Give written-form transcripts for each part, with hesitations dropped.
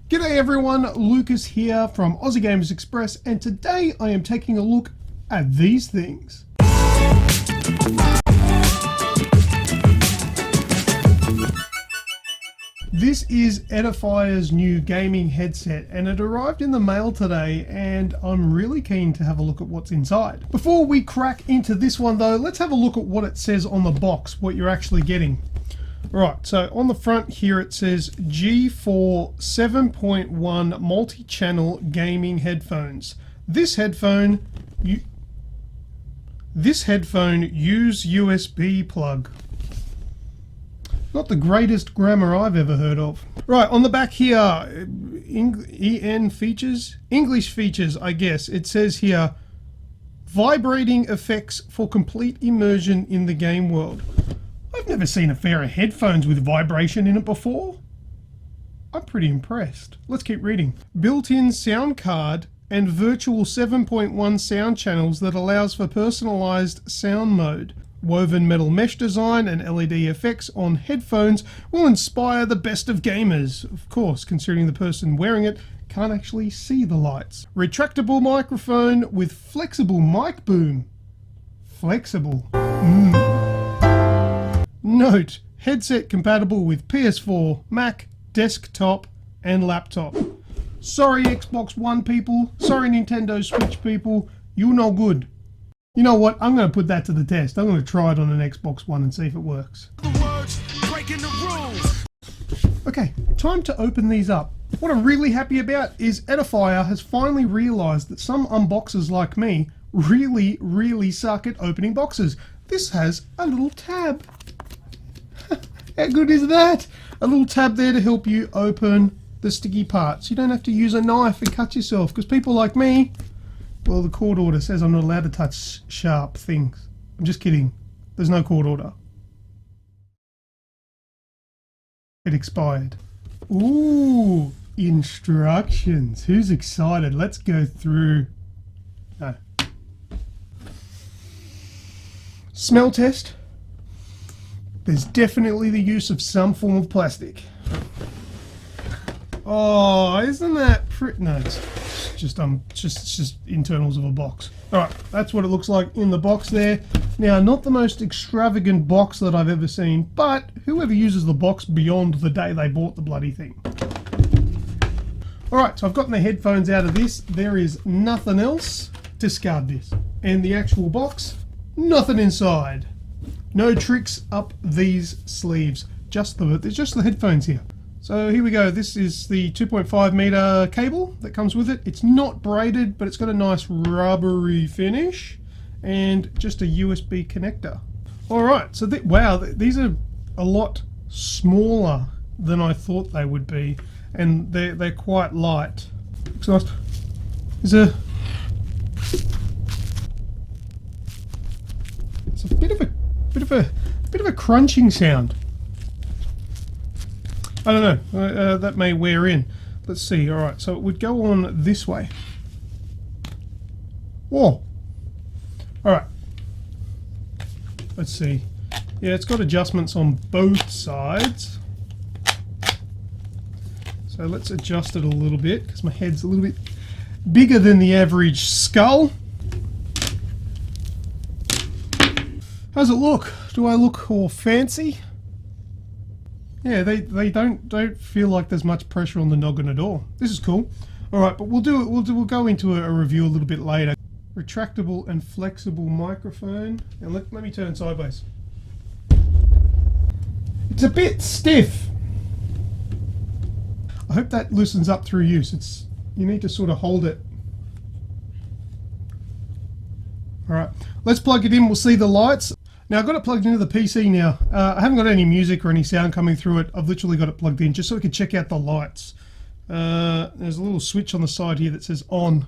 G'day everyone, Lucas here from Aussie Gamers Express, and today I am taking a look at these things. This is Edifier's new gaming headset, and it arrived in the mail today, and I'm really keen to have a look at what's inside. Before we crack into this one though, let's have a look at what it says on the box, what you're actually getting. Right, so on the front here it says G4 7.1 multi-channel gaming headphones. This headphone use USB plug. Not the greatest grammar I've ever heard of. Right, on the back here, EN features? English features, I guess. It says here, vibrating effects for complete immersion in the game world. I've never seen a pair of headphones with vibration in it before. I'm pretty impressed. Let's keep reading. Built-in sound card and virtual 7.1 sound channels that allows for personalized sound mode. Woven metal mesh design and LED effects on headphones will inspire the best of gamers. Of course, considering the person wearing it can't actually see the lights. Retractable microphone with flexible mic boom. Flexible. Note, headset compatible with PS4, Mac, desktop, and laptop. Sorry Xbox One people, sorry Nintendo Switch people, you're no good. You know what, I'm going to put that to the test. I'm going to try it on an Xbox One and see if it works. Okay, time to open these up. What I'm really happy about is Edifier has finally realised that some unboxers like me really suck at opening boxes. This has a little tab. How good is that? A little tab there to help you open the sticky parts. You don't have to use a knife and cut yourself, because people like me, well, the court order says I'm not allowed to touch sharp things. I'm just kidding. There's no court order. It expired. Ooh, instructions. Who's excited? Let's go through. No. Smell test. There's definitely the use of some form of plastic. Oh, isn't that pretty? No, it's just internals of a box. All right, that's what it looks like in the box there. Now, not the most extravagant box that I've ever seen, but whoever uses the box beyond the day they bought the bloody thing. All right, so I've gotten the headphones out of this. There is nothing else. Discard this. And the actual box, nothing inside. No tricks up these sleeves, just the headphones here. So here we go, this is the 2.5 meter cable that comes with it. It's not braided, but it's got a nice rubbery finish and just a USB connector. Alright, so wow, these are a lot smaller than I thought they would be, and they're quite light. Looks nice. It's a bit of a crunching sound. I don't know, that may wear in. Let's see. Alright, so it would go on this way. Whoa! Alright. Let's see. Yeah, it's got adjustments on both sides. So let's adjust it a little bit, because my head's a little bit bigger than the average skull. How's it look? Do I look all fancy? Yeah, they don't feel like there's much pressure on the noggin at all. This is cool. All right, but we'll go into a review a little bit later. Retractable and flexible microphone. And let me turn sideways. It's a bit stiff. I hope that loosens up through use. You need to sort of hold it. All right, let's plug it in. We'll see the lights. Now I've got it plugged into the PC now. I haven't got any music or any sound coming through it. I've literally got it plugged in just so we can check out the lights. There's a little switch on the side here that says on.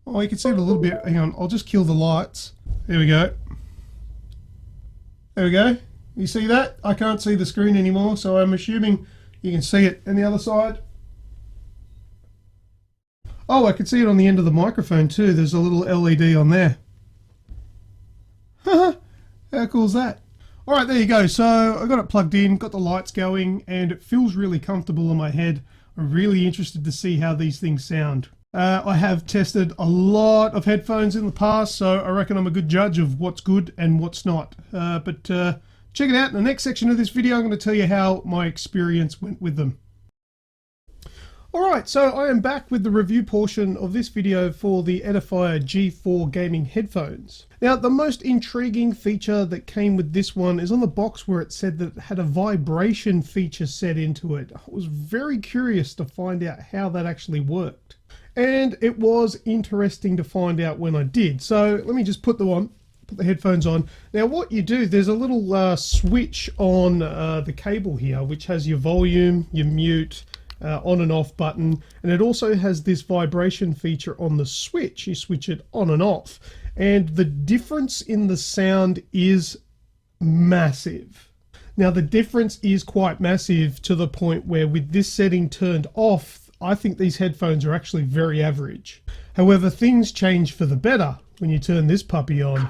Oh, you can see it a little bit. Hang on, I'll just kill the lights. There we go. There we go. You see that? I can't see the screen anymore, so I'm assuming you can see it. And the other side. Oh, I can see it on the end of the microphone too. There's a little LED on there. Haha. How cool is that? All right, there you go. So I got it plugged in, got the lights going, and it feels really comfortable in my head. I'm really interested to see how these things sound. I have tested a lot of headphones in the past, so I reckon I'm a good judge of what's good and what's not. But check it out. In the next section of this video, I'm going to tell you how my experience went with them. Alright, so I am back with the review portion of this video for the Edifier G4 gaming headphones. Now, the most intriguing feature that came with this one is on the box where it said that it had a vibration feature set into it. I was very curious to find out how that actually worked. And it was interesting to find out when I did. So let me just put the headphones on. Now what you do, there's a little switch on the cable here, which has your volume, your mute, on and off button, and it also has this vibration feature on the switch. You switch it on and off, and the difference in the sound is massive. Now the difference is quite massive to the point where with this setting turned off, I think these headphones are actually very average. However, things change for the better when you turn this puppy on.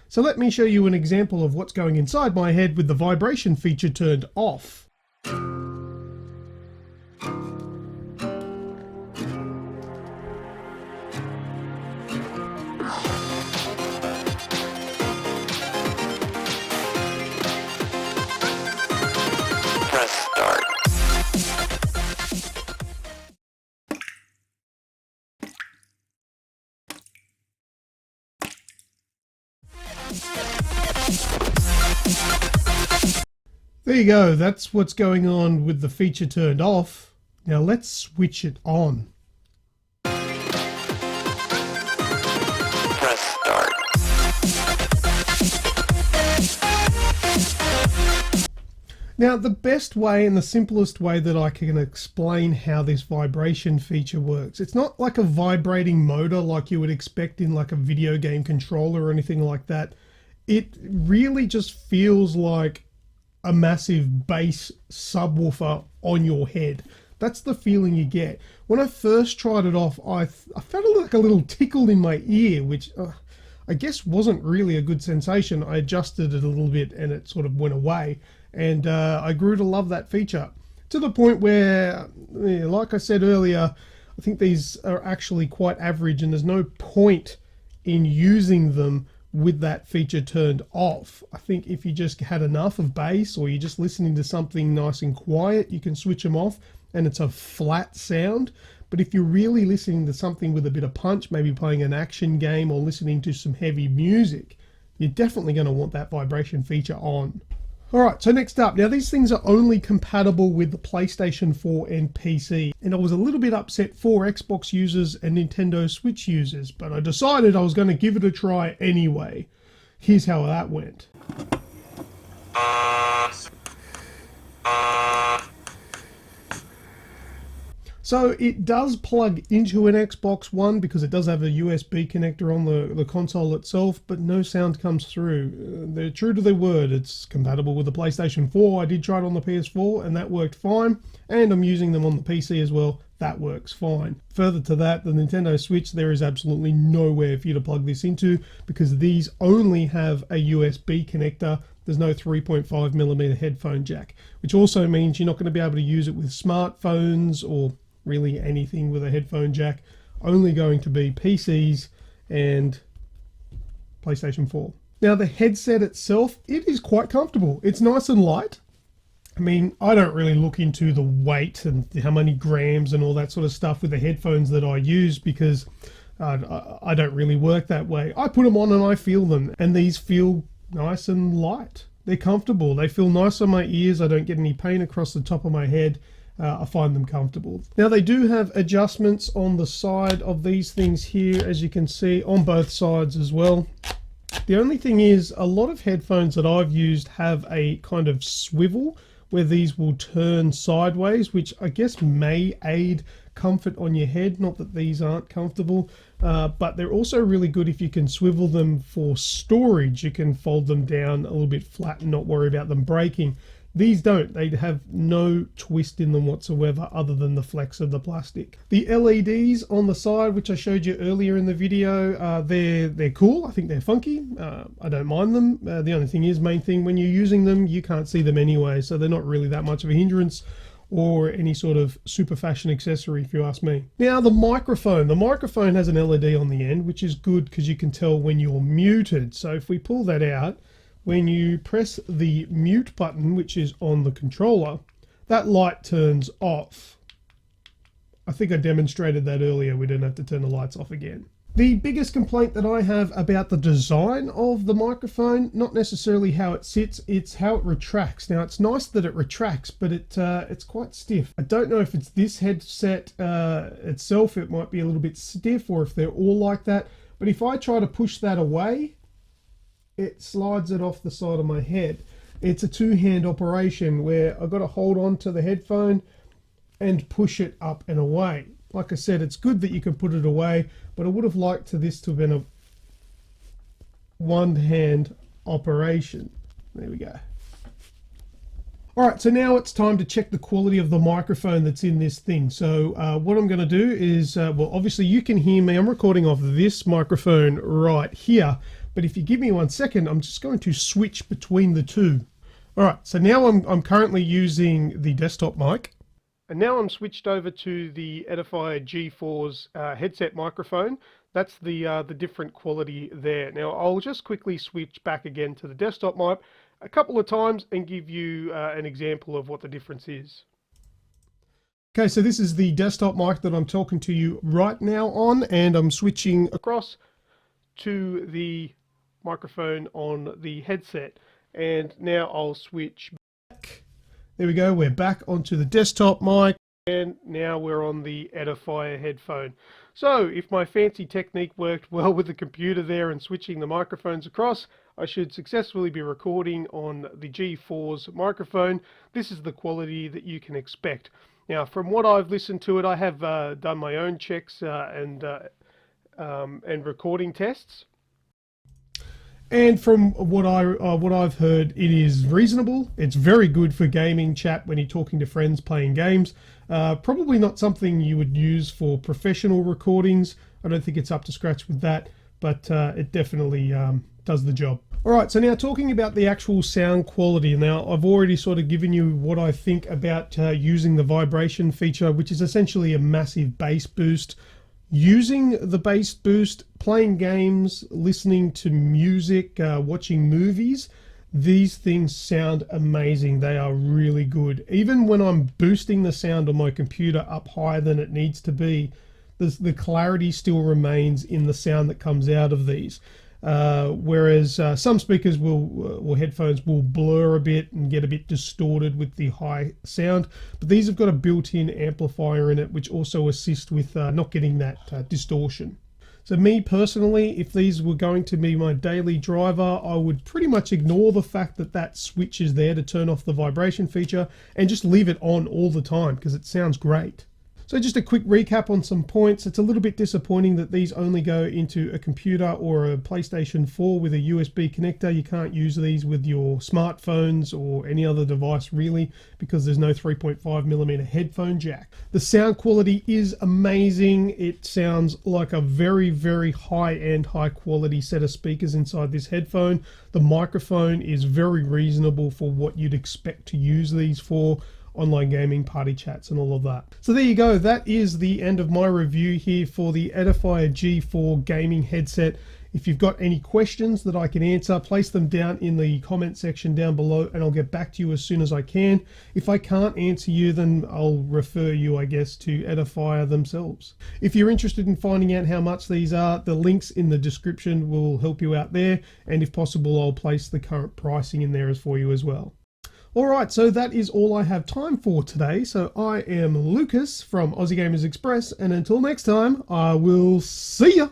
So let me show you an example of what's going inside my head with the vibration feature turned off. Press start. There you go, that's what's going on with the feature turned off. Now let's switch it on. Press start. Now the best way and the simplest way that I can explain how this vibration feature works, it's not like a vibrating motor like you would expect in like a video game controller or anything like that. It really just feels like a massive bass subwoofer on your head. That's the feeling you get. When I first tried it off, I felt like a little tickle in my ear, which I guess wasn't really a good sensation. I adjusted it a little bit and it sort of went away, and I grew to love that feature to the point where, like I said earlier, I think these are actually quite average and there's no point in using them with that feature turned off. I think if you just had enough of bass or you're just listening to something nice and quiet, you can switch them off and it's a flat sound. But if you're really listening to something with a bit of punch, maybe playing an action game or listening to some heavy music, you're definitely going to want that vibration feature on. Alright, so next up, now these things are only compatible with the PlayStation 4 and PC, and I was a little bit upset for Xbox users and Nintendo Switch users, but I decided I was going to give it a try anyway. Here's how that went. So it does plug into an Xbox One because it does have a USB connector on the console itself, but no sound comes through. They're true to their word. It's compatible with the PlayStation 4. I did try it on the PS4 and that worked fine, and I'm using them on the PC as well. That works fine. Further to that, the Nintendo Switch, there is absolutely nowhere for you to plug this into because these only have a USB connector. There's no 3.5mm headphone jack, which also means you're not going to be able to use it with smartphones or really anything with a headphone jack. Only going to be PCs and PlayStation 4. Now the headset itself, it is quite comfortable. It's nice and light. I mean, I don't really look into the weight and how many grams and all that sort of stuff with the headphones that I use because I don't really work that way. I put them on and I feel them, and these feel nice and light. They're comfortable. They feel nice on my ears. I don't get any pain across the top of my head. I find them comfortable. Now they do have adjustments on the side of these things here, as you can see, on both sides as well. The only thing is, a lot of headphones that I've used have a kind of swivel where these will turn sideways, which I guess may aid comfort on your head. Not that these aren't comfortable, but they're also really good if you can swivel them for storage. You can fold them down a little bit flat and not worry about them breaking. These don't. They have no twist in them whatsoever other than the flex of the plastic. The LEDs on the side, which I showed you earlier in the video, they're cool. I think they're funky. I don't mind them. The only thing is, main thing, when you're using them, you can't see them anyway, so they're not really that much of a hindrance or any sort of super fashion accessory, if you ask me. Now, the microphone. The microphone has an LED on the end, which is good because you can tell when you're muted. So if we pull that out, when you press the mute button, which is on the controller, that light turns off. I think I demonstrated that earlier. We don't have to turn the lights off again. The biggest complaint that I have about the design of the microphone, not necessarily how it sits, it's how it retracts. Now, it's nice that it retracts, but it's quite stiff. I don't know if it's this headset itself, it might be a little bit stiff, or if they're all like that. But if I try to push that away, it slides it off the side of my head. It's a two-hand operation where I've got to hold on to the headphone and push it up and away. Like I said, it's good that you can put it away, but I would have liked this to have been a one-hand operation. There we go. All right, so now it's time to check the quality of the microphone that's in this thing. So what I'm going to do is, well, obviously you can hear me. I'm recording off this microphone right here. But if you give me 1 second, I'm just going to switch between the two. All right, so now I'm currently using the desktop mic. And now I'm switched over to the Edifier G4's headset microphone. That's the different quality there. Now I'll just quickly switch back again to the desktop mic a couple of times and give you an example of what the difference is. Okay, so this is the desktop mic that I'm talking to you right now on, and I'm switching across to the microphone on the headset. And now I'll switch back. There we go, we're back onto the desktop mic, and now we're on the Edifier headphone. So if my fancy technique worked well with the computer there and switching the microphones across, I should successfully be recording on the G4's microphone. This is the quality that you can expect. Now, from what I've listened to it, I have done my own checks and recording tests. And from what I've heard, it is reasonable. It's very good for gaming chat when you're talking to friends playing games. Probably not something you would use for professional recordings. I don't think it's up to scratch with that, but it definitely does the job. All right, so now talking about the actual sound quality. Now, I've already sort of given you what I think about using the vibration feature, which is essentially a massive bass boost. Using the bass boost, playing games, listening to music, watching movies, these things sound amazing. They are really good. Even when I'm boosting the sound on my computer up higher than it needs to be, the clarity still remains in the sound that comes out of these. Whereas some speakers or headphones will blur a bit and get a bit distorted with the high sound, but these have got a built-in amplifier in it which also assists with not getting that distortion. So me personally, if these were going to be my daily driver, I would pretty much ignore the fact that that switch is there to turn off the vibration feature and just leave it on all the time because it sounds great. So just a quick recap on some points. It's a little bit disappointing that these only go into a computer or a PlayStation 4 with a USB connector. You can't use these with your smartphones or any other device really because there's no 3.5mm headphone jack. The sound quality is amazing. It sounds like a very, very high-end, high-quality set of speakers inside this headphone. The microphone is very reasonable for what you'd expect to use these for. Online gaming, party chats, and all of that. So there you go. That is the end of my review here for the Edifier G4 gaming headset. If you've got any questions that I can answer, place them down in the comment section down below and I'll get back to you as soon as I can. If I can't answer you, then I'll refer you, I guess, to Edifier themselves. If you're interested in finding out how much these are, the links in the description will help you out there. And if possible, I'll place the current pricing in there for you as well. Alright, so that is all I have time for today. So I am Lucas from Aussie Gamers Express, and until next time, I will see ya!